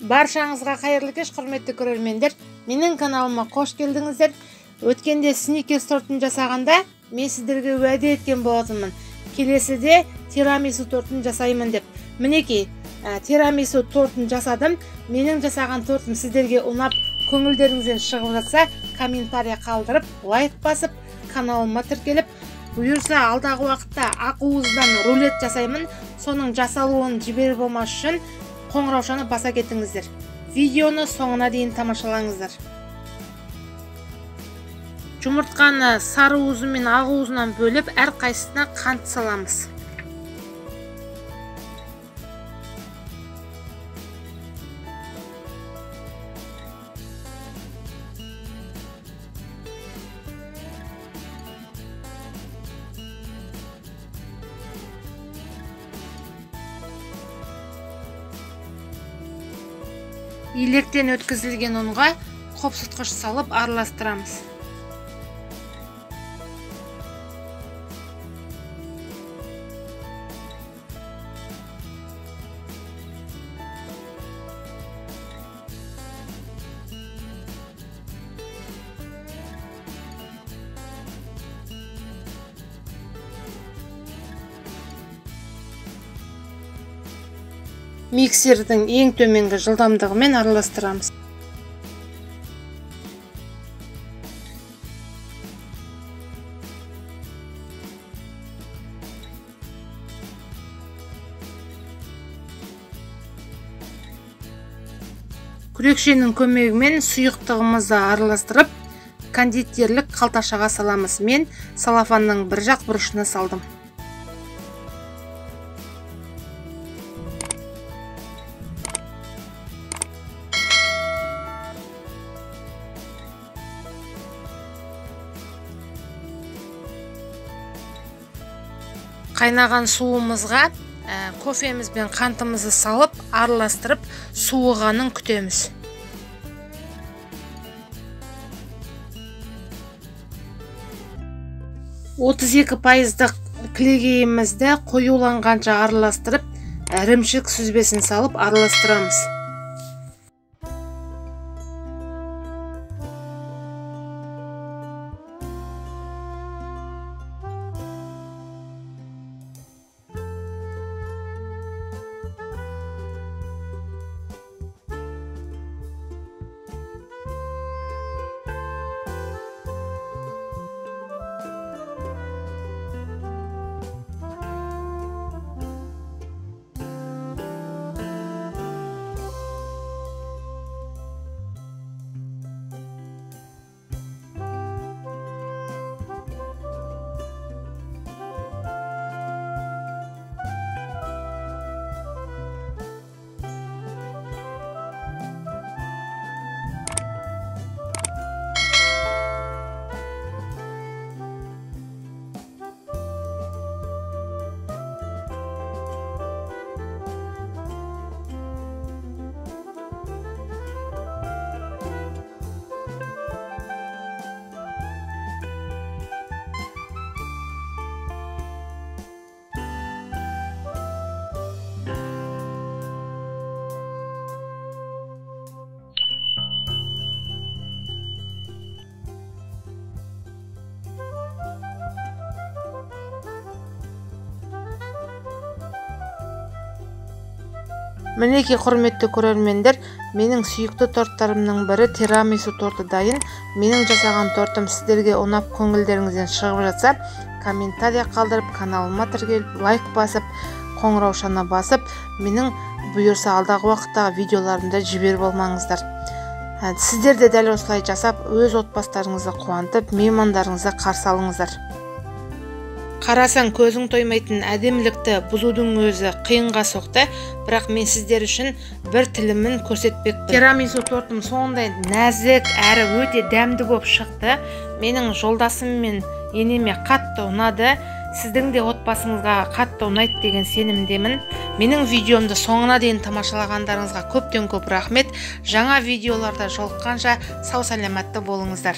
Баршаңызға қайырлы кеш, құрметті көрермендер. Менің каналыма қош келдіңіздер. Өткенде сникерс тортын жасағанда мен сіздерге уәде еткен болатынмын. Келесіде тирамису тортын жасаймын деп. Мінекей, тирамису тортын жасадым. Менің жасаған тортым сіздерге ұнап, көңілдеріңізден шығып жатса, комментария қалдырып, лайк басып, каналыма тіркеліп, бұйырса алдағы уақытта ақуыздан рулет жасаймын. Соның жасалуын жіберіп болмас үшін қоңыраушаны баса кетіңіздер. Видеоны соңына дейін тамашалаңыздар. Жұмыртқаны сары уызы мен ақ уызынан бөліп, әр қайсысына қант саламыз. Електен өткізілген ұнға қопсытқыш салып араластырамыз. Миксердің ең төменгі жылдамдығымен араластырамыз. Күрекшенің көмегімен сұйықтығымызды араластырып, кондитерлік қалташаға саламыз. Мен салафанның бір жақ бұрышына салдым. Қайнаған суымызға кофеміз бен қантымызды салып, араластырып, суығанын күтеміз. Отыз 32% кілегейімізді қоюланғанша араластырып, ірімшік сүзбесін салып араластырамыз. Мінекей, құрметті көрермендер, менің сүйікті торттарымның бірі тирамису торты дайын. Менің жасаған тортым сіздерге ұнап, көңілдеріңізден шығып жатса, комментария қалдырып, каналыма тіркеліп, лайк басып, қоңыраушаны басып, менің бұйырса алдағы уақыттағы видеоларымды жіберіп болмаңыздар. Сіздер де дәл осылай жасап, өз отбасыларыңызды қуантып, меймандарыңызды қарсы алыңыздар. Қарасаң көзің тоймайтын әдемілікті бұзудың өзі қиынға соқты, бірақ мен сіздер үшін бір тілімін көрсетпекпін. Тирамису тортым сондай нәзік әрі өте дәмді болып шықты. Менің жолдасым мен енеме қатты ұнады. Сіздің де отбасыңызға қатты ұнайды деген сенімдемін. Менің видеомды соңына дейін тамашалағандарыңызға көптен көп рахмет. Жаңа видеоларда жолыққанша сау саламатты болыңыздар.